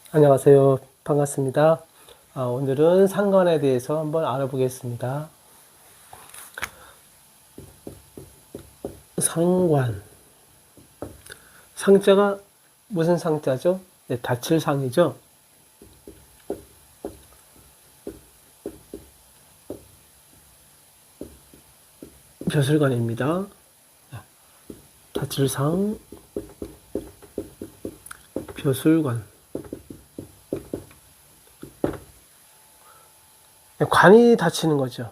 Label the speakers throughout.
Speaker 1: 안녕하세요. 반갑습니다. 오늘은 상관에 대해서 한번 알아보겠습니다. 상관. 상자가 무슨 상자죠? 네, 다칠 상이죠? 벼슬관입니다. 다칠 상, 벼슬관. 관이 다치는 거죠.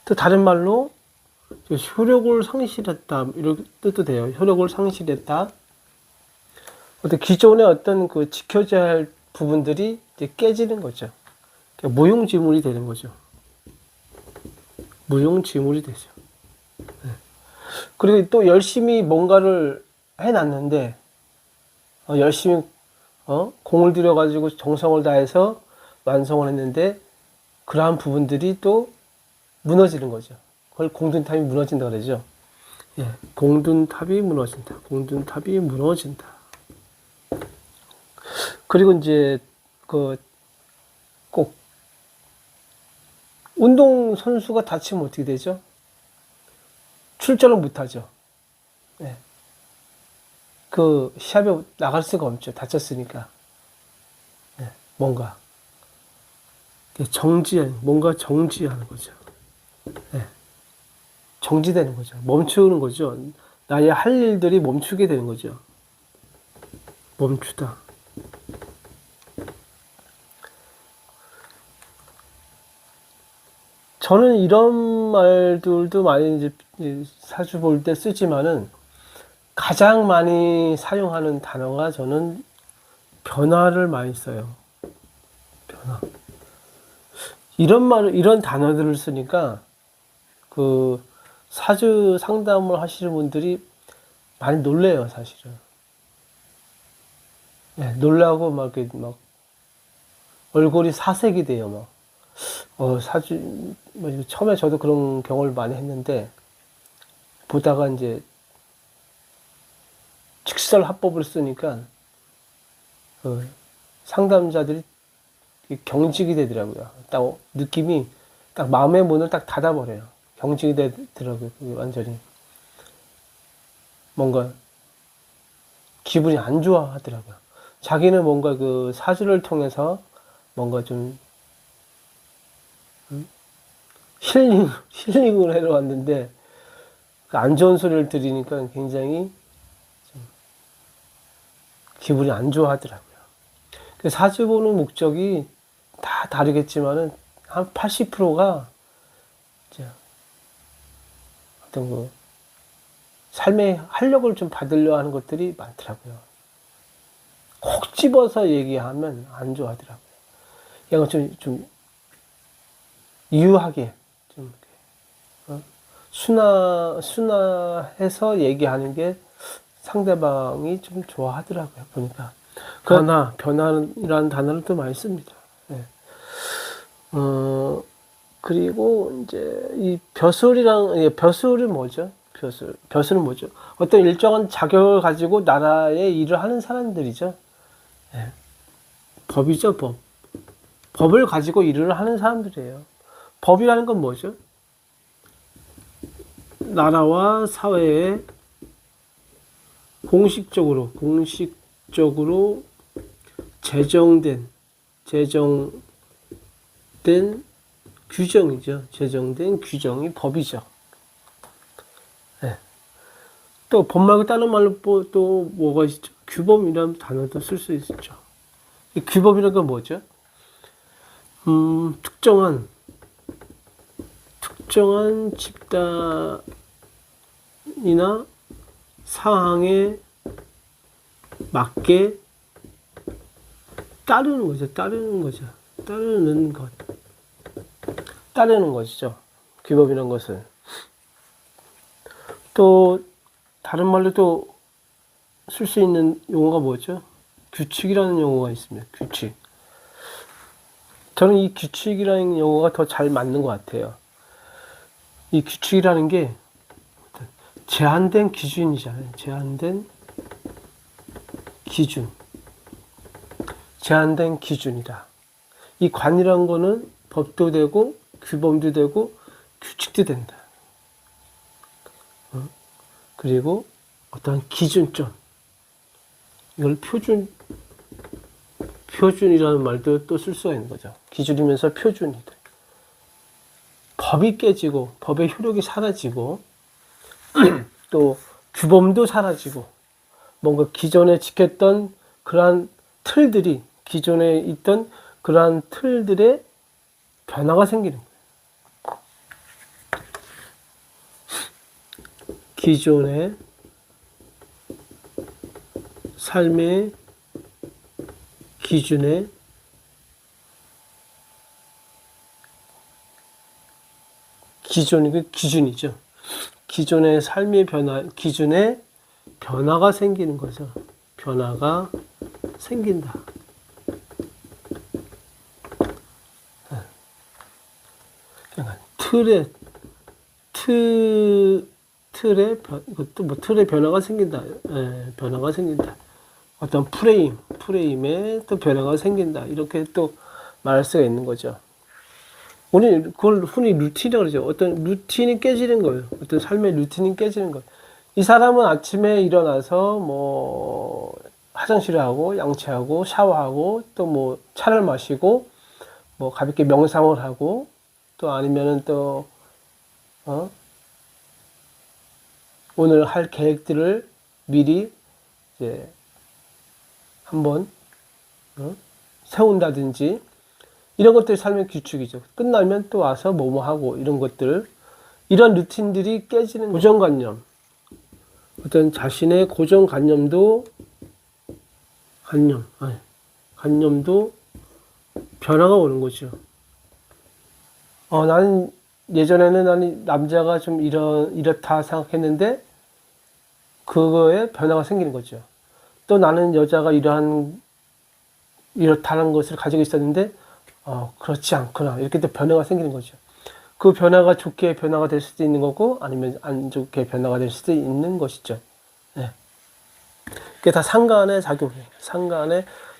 Speaker 1: 또 다른 말로 효력을 상실했다 이런 뜻도 돼요. 효력을 상실했다. 어떤 기존의 어떤 그 지켜져야 할 부분들이 이제 깨지는 거죠. 그러니까 무용지물이 되는 거죠. 무용지물이 되죠. 그리고 또 열심히 뭔가를 해놨는데 열심히 공을 들여가지고 정성을 다해서 완성을 했는데 그러한 부분들이 또 무너지는 거죠. 그걸 공든탑이 무너진다 그러죠. 예, 공든탑이 무너진다. 공든탑이 무너진다. 그리고 이제 꼭 운동 선수가 다치면 어떻게 되죠? 출전을 못하죠. 예. 그 시합에 나갈 수가 없죠. 다쳤으니까. 예. 뭔가 뭔가 정지하는 거죠. 예. 정지되는 거죠. 멈추는 거죠. 나의 할 일들이 멈추게 되는 거죠. 멈추다. 저는 이런 말들도 많이 이제 사주 볼 때 쓰지만은 가장 많이 사용하는 단어가 저는 변화를 많이 써요. 변화. 이런 단어들을 쓰니까 그 사주 상담을 하시는 분들이 많이 놀래요, 사실은. 네, 놀라고 막 이렇게 막 얼굴이 사색이 돼요, 막. 처음에 저도 그런 경험을 많이 했는데, 보다가 이제 직설화법을 쓰니까, 상담자들이 경직이 되더라고요. 딱 느낌이 딱 마음의 문을 딱 닫아버려요. 경직이 되더라고요. 완전히. 뭔가 기분이 안 좋아 하더라고요. 자기는 뭔가 그 사주를 통해서 뭔가 좀 힐링을 해러 왔는데 그 안 좋은 소리를 들으니까 굉장히 좀 기분이 안 좋아 하더라고요. 그 사주 보는 목적이 다 다르겠지만은 한 80%가 어떤 그 삶의 활력을 좀 받으려 하는 것들이 많더라고요. 콕 집어서 얘기하면 안 좋아하더라고요. 그냥 좀 유하게, 좀, 순화해서 얘기하는 게 상대방이 좀 좋아하더라고요, 보니까. 변화라는 단어를 또 많이 씁니다. 네. 그리고 이제 이 벼슬은 뭐죠? 벼슬은 뭐죠? 어떤 일정한 자격을 가지고 나라의 일을 하는 사람들이죠. 네. 법이죠, 법. 법을 가지고 일을 하는 사람들이에요. 법이라는 건 뭐죠? 나라와 사회에 공식적으로 제정된 규정이죠. 제정된 규정이 법이죠. 네. 또 법 말고 다른 말로 또 뭐가 있죠? 규범이라는 단어도 쓸 수 있죠. 이 규범이라는 건 뭐죠? 특정한 집단이나 사항에 맞게 따르는 거죠. 따르는 것이죠. 규범이라는 것을. 또 다른 말로 또 쓸 수 있는 용어가 뭐죠? 규칙이라는 용어가 있습니다. 규칙. 저는 이 규칙이라는 용어가 더 잘 맞는 것 같아요. 이 규칙이라는 게 제한된 기준이잖아요. 제한된 기준. 제한된 기준이다. 이 관이란 거는 법도 되고 규범도 되고 규칙도 된다. 그리고 어떤 기준점, 이걸 표준이라는 말도 또 쓸 수가 있는 거죠. 기준이면서 표준이다. 법이 깨지고 법의 효력이 사라지고 또 규범도 사라지고 뭔가 기존에 지켰던 그러한 틀들이, 기존에 있던 그러한 틀들의 변화가 생기는 거예요. 기존의 삶의 기준의 기준이죠. 기존의 삶의 변화, 기준의 변화가 생기는 거죠. 변화가 생긴다. 그러니까 이것도 뭐 틀의 변화가 생긴다. 예, 변화가 생긴다. 어떤 프레임에 또 변화가 생긴다. 이렇게 또 말할 수가 있는 거죠. 우리 그걸 흔히 루틴이라고 그러죠. 어떤 루틴이 깨지는 거예요. 어떤 삶의 루틴이 깨지는 거예요. 이 사람은 아침에 일어나서 뭐 화장실을 하고 양치하고 샤워하고 또 뭐 차를 마시고 뭐 가볍게 명상을 하고 또 아니면은 또 오늘 할 계획들을 미리 이제 한번 세운다든지 이런 것들이 삶의 규칙이죠. 끝나면 또 와서 뭐뭐 하고 이런 것들, 이런 루틴들이 깨지는 고정관념, 어떤 자신의 고정관념도 관념도 변화가 오는 거죠. 나는 예전에는 남자가 좀 이렇다 생각했는데 그거에 변화가 생기는 거죠. 또 나는 여자가 이렇다는 것을 가지고 있었는데 그렇지 않구나. 이렇게 또 변화가 생기는 거죠. 그 변화가 좋게 변화가 될 수도 있는 거고 아니면 안 좋게 변화가 될 수도 있는 것이죠. 네. 그게 다 상관의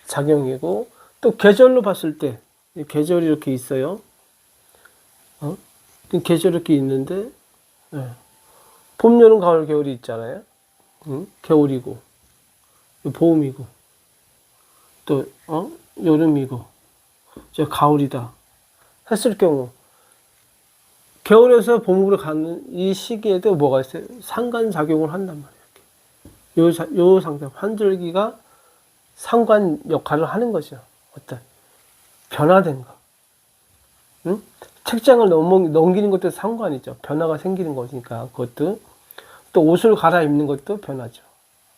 Speaker 1: 작용이고 또 계절로 봤을 때 계절이 이렇게 있어요. 계절이 이렇게 있는데 봄, 여름, 가을, 겨울이 있잖아요. 겨울이고 봄이고 또 여름이고 이제 가을이다 했을 경우 겨울에서 봄으로 가는 이 시기에도 뭐가 있어요? 상관작용을 한단 말이에요. 요 상태 환절기가 상관 역할을 하는 거죠. 어떤 변화된 거. 응? 책장을 넘기는 것도 상관이죠. 변화가 생기는 거니까 그것도. 또 옷을 갈아입는 것도 변하죠.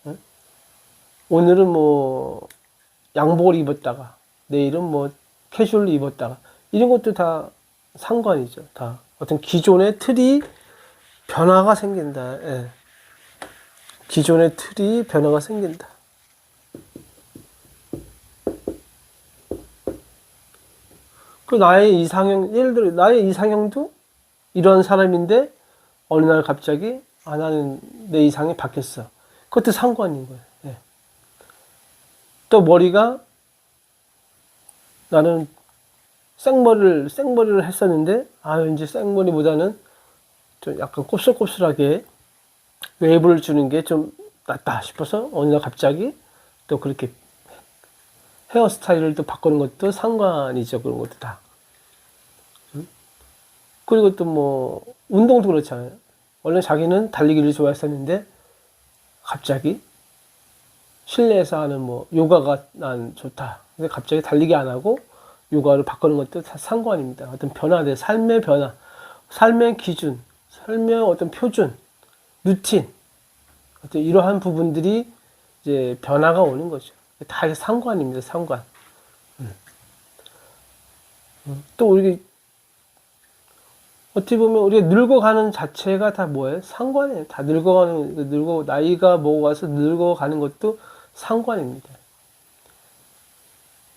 Speaker 1: 응? 오늘은 뭐 양복을 입었다가 내일은 뭐 캐주얼로 입었다가 이런 것도 다 상관이죠. 다 어떤 기존의 틀이 변화가 생긴다. 예. 기존의 틀이 변화가 생긴다. 그 나의 이상형, 예를 들어 나의 이상형도 이런 사람인데 어느 날 갑자기 나는 내 이상이 바뀌었어. 그것도 상관인 거예요. 예. 또 머리가 나는 생머리를 했었는데 이제 생머리보다는 좀 약간 곱슬곱슬하게 웨이브를 주는 게 좀 낫다 싶어서 어느 날 갑자기 또 그렇게 헤어스타일을 또 바꾸는 것도 상관이죠. 그런 것도 다. 그리고 또 뭐 운동도 그렇잖아요. 원래 자기는 달리기를 좋아했었는데 갑자기 실내에서 하는 뭐 요가가 난 좋다. 근데 갑자기 달리기 안 하고 요가를 바꾸는 것도 다 상관입니다. 어떤 변화들, 삶의 변화, 삶의 기준, 삶의 어떤 표준, 루틴, 어떤 이러한 부분들이 이제 변화가 오는 거죠. 다 상관입니다. 상관. 또 우리 어떻게 보면 우리가 늙어가는 자체가 다 뭐예요? 상관이에요. 다 나이가 먹어가서 늙어가는 것도 상관입니다.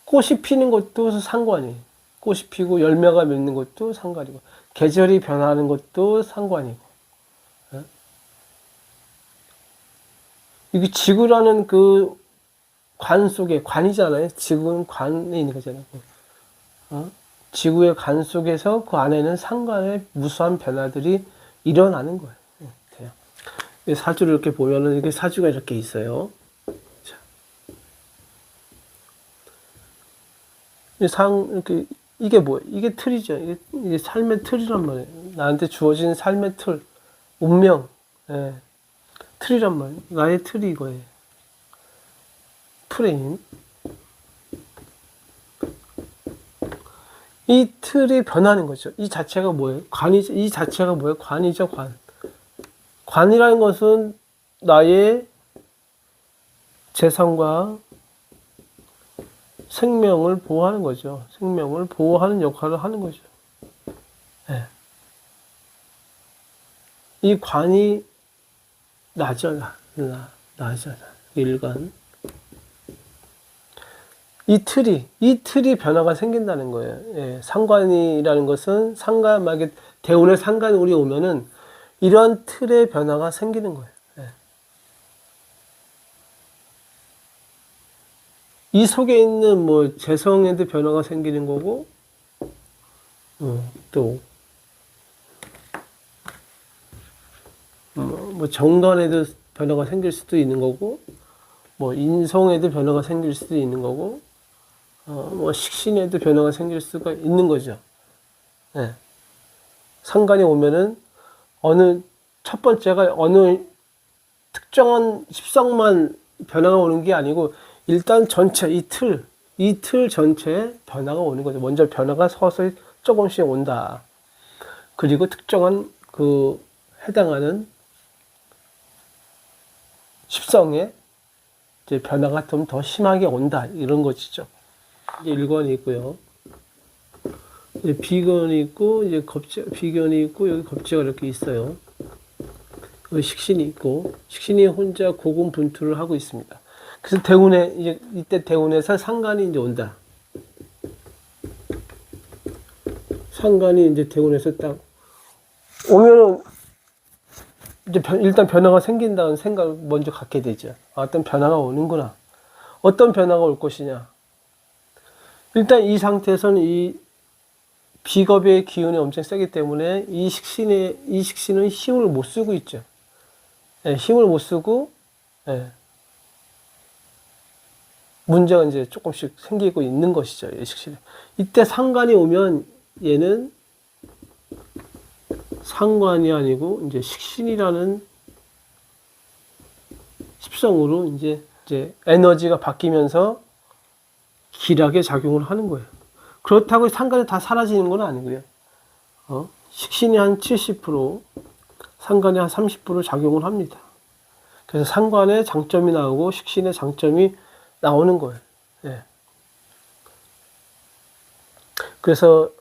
Speaker 1: 꽃이 피는 것도 상관이에요. 꽃이 피고 열매가 맺는 것도 상관이고 계절이 변하는 것도 상관이고 이게 지구라는 그 관 속에, 관이잖아요. 지구는 관에 있는 거잖아요. 지구의 관 속에서 그 안에는 상관의 무수한 변화들이 일어나는 거예요. 돼요. 사주를 이렇게 보면은 이렇게 사주가 이렇게 있어요. 자. 이렇게, 이게 뭐예요? 이게 틀이죠. 이게 삶의 틀이란 말이에요. 나한테 주어진 삶의 틀, 운명, 예. 틀이란 말이에요. 나의 틀이 이거예요. 프레임. 이 틀이 변하는 거죠. 이 자체가 뭐예요? 이 자체가 뭐예요? 관이죠, 관. 관이라는 것은 나의 재산과 생명을 보호하는 거죠. 생명을 보호하는 역할을 하는 거죠. 네. 이 관이 나잖아. 일관. 이 틀이 변화가 생긴다는 거예요. 예, 상관이라는 것은 상관하게 대운의 상관이 우리 오면은 이러한 틀의 변화가 생기는 거예요. 예. 이 속에 있는 뭐 재성에도 변화가 생기는 거고, 또 뭐 정관에도 변화가 생길 수도 있는 거고, 뭐 인성에도 변화가 생길 수도 있는 거고, 뭐 식신에도 변화가 생길 수가 있는 거죠. 네. 상관이 오면은 첫 번째가 어느 특정한 십성만 변화가 오는 게 아니고 일단 전체 이 틀 전체에 변화가 오는 거죠. 먼저 변화가 서서히 조금씩 온다. 그리고 특정한 그 해당하는 십성에 이제 변화가 좀 더 심하게 온다. 이런 것이죠. 이제 일관이 있고요. 이제 비견이 있고, 이제 비견이 있고, 여기 겁재가 이렇게 있어요. 여기 식신이 있고, 식신이 혼자 고군분투를 하고 있습니다. 그래서 이때 대운에서 상관이 이제 온다. 상관이 이제 대운에서 딱 오면은, 이제 일단 변화가 생긴다는 생각을 먼저 갖게 되죠. 어떤 변화가 오는구나. 어떤 변화가 올 것이냐. 일단 이 상태에서는 이 비겁의 기운이 엄청 세기 때문에 이 식신은 힘을 못 쓰고 있죠. 네, 힘을 못 쓰고, 네. 문제가 이제 조금씩 생기고 있는 것이죠. 이 식신이. 이때 상관이 오면 얘는 상관이 아니고 이제 식신이라는 십성으로 이제 에너지가 바뀌면서 길하게 작용을 하는 거예요. 그렇다고 상관이 다 사라지는 건 아니고요. 식신이 한 70%, 상관이 한 30% 작용을 합니다. 그래서 상관의 장점이 나오고 식신의 장점이 나오는 거예요. 네. 그래서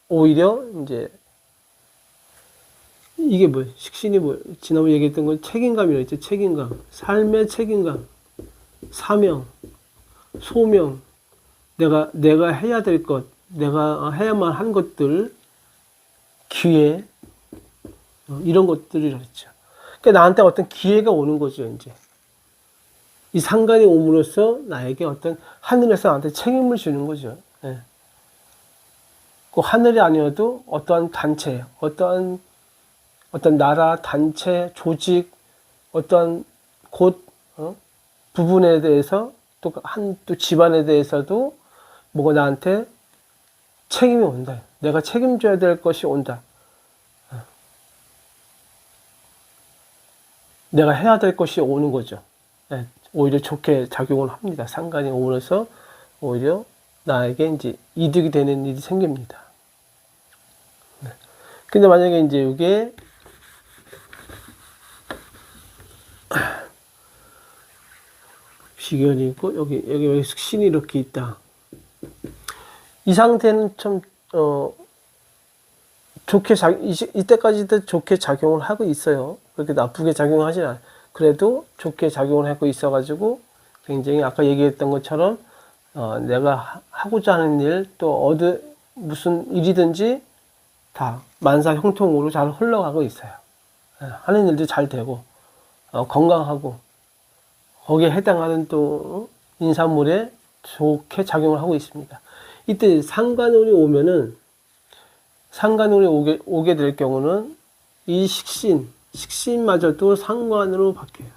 Speaker 1: 오히려 이제 이게 뭐예요? 식신이 뭐예요? 지난번에 얘기했던 건 책임감이라고 했죠. 책임감. 삶의 책임감. 사명. 소명. 내가 해야 될 것. 내가 해야만 한 것들. 기회. 이런 것들이라고 했죠. 그러니까 나한테 어떤 기회가 오는 거죠, 이제. 이 상관이 옴으로써 나에게 어떤 하늘에서 나한테 책임을 주는 거죠. 예. 그 하늘이 아니어도 어떠한 단체, 어떠한 나라, 단체, 조직, 어떠한 부분에 대해서 또 집안에 대해서도 뭐가 나한테 책임이 온다. 내가 책임져야 될 것이 온다. 내가 해야 될 것이 오는 거죠. 네, 오히려 좋게 작용을 합니다. 상관이 오면서 오히려 나에게 이제 이득이 되는 일이 생깁니다. 네. 근데 만약에 이제 이게 비견이 있고 여기 식신이 이렇게 있다. 이 상태는 참 이때까지도 좋게 작용을 하고 있어요. 그렇게 나쁘게 작용하지 않아요. 그래도 좋게 작용을 하고 있어가지고 굉장히 아까 얘기했던 것처럼 내가 하고자 하는 일 또 무슨 일이든지 다 만사형통으로 잘 흘러가고 있어요. 하는 일도 잘 되고 건강하고 거기에 해당하는 또 인산물에 좋게 작용을 하고 있습니다. 이때 상관운이 오면은, 상관운이 오게 될 경우는 이 식신마저도 상관으로 바뀌어요.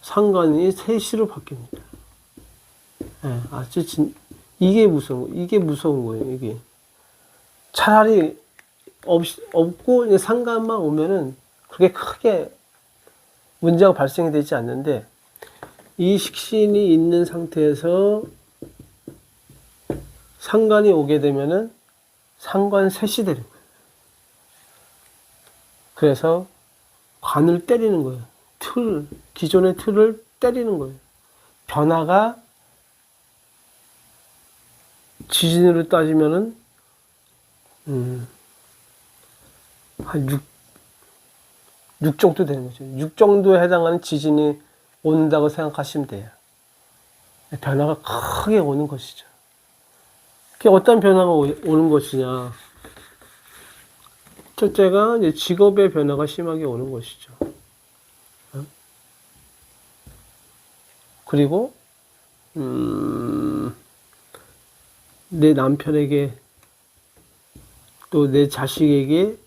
Speaker 1: 상관이 세시로 바뀝니다. 네, 이게 무서운 거예요, 이게. 차라리 없고 상관만 오면은 그게 크게 문제가 발생이 되지 않는데, 이 식신이 있는 상태에서 상관이 오게 되면은 상관셋이 되는 거예요. 그래서 관을 때리는 거예요. 기존의 틀을 때리는 거예요. 변화가 지진으로 따지면은 한 6 정도 되는 거죠. 6 정도에 해당하는 지진이 온다고 생각하시면 돼요. 변화가 크게 오는 것이죠. 그게 어떤 변화가 오는 것이냐. 첫째가 이제 직업의 변화가 심하게 오는 것이죠. 그리고 내 남편에게 또 내 자식에게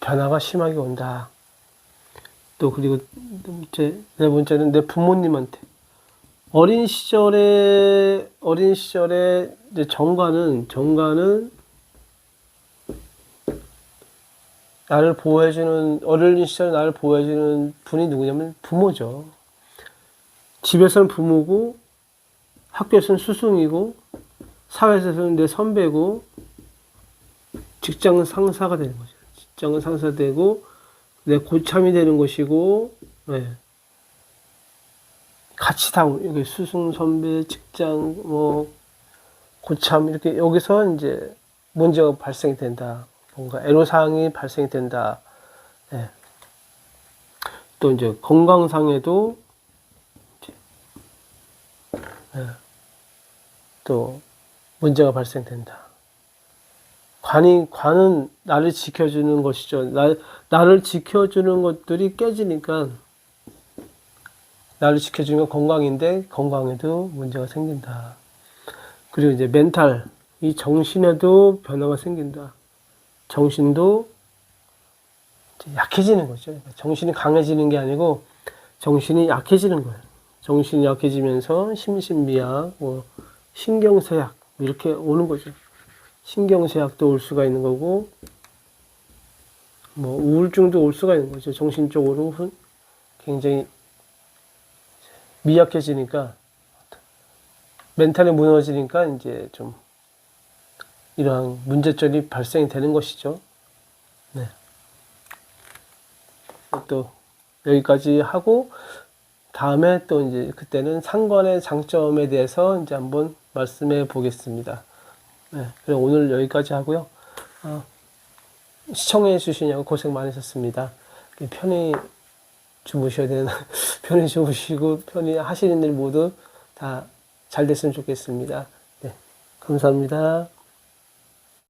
Speaker 1: 변화가 심하게 온다. 또 그리고 네 번째는 내 부모님한테 어린 시절에 이제 정가는 나를 보호해주는, 어린 시절에 나를 보호해주는 분이 누구냐면 부모죠. 집에서는 부모고, 학교에서는 스승이고, 사회에서는 내 선배고, 직장 상사가 되는 거죠. 직장은 상사되고, 내 고참이 되는 것이고, 네. 같이 다, 여기 스승, 선배, 직장, 고참, 이렇게 여기서 이제 문제가 발생이 된다. 뭔가 애로사항이 발생이 된다. 네. 또 이제 건강상에도 또 문제가 발생된다. 관은 나를 지켜주는 것이죠. 나를 지켜주는 것들이 깨지니까, 나를 지켜주는 건 건강인데 건강에도 문제가 생긴다. 그리고 이제 멘탈, 이 정신에도 변화가 생긴다. 정신도 약해지는 거죠. 정신이 강해지는 게 아니고 정신이 약해지는 거예요. 정신이 약해지면서 심신미약, 신경쇠약 이렇게 오는 거죠. 신경쇠약도 올 수가 있는 거고, 우울증도 올 수가 있는 거죠. 정신적으로 굉장히 미약해지니까, 멘탈이 무너지니까 이제 좀 이러한 문제점이 발생이 되는 것이죠. 네. 또 여기까지 하고, 다음에 또 이제 그때는 상관의 장점에 대해서 이제 한번 말씀해 보겠습니다. 네. 그럼 오늘 여기까지 하고요. 시청해 주시냐고 고생 많으셨습니다. 편히 주무셔야 되는, 편히 주무시고, 편히 하시는 일 모두 다 잘 됐으면 좋겠습니다. 네. 감사합니다.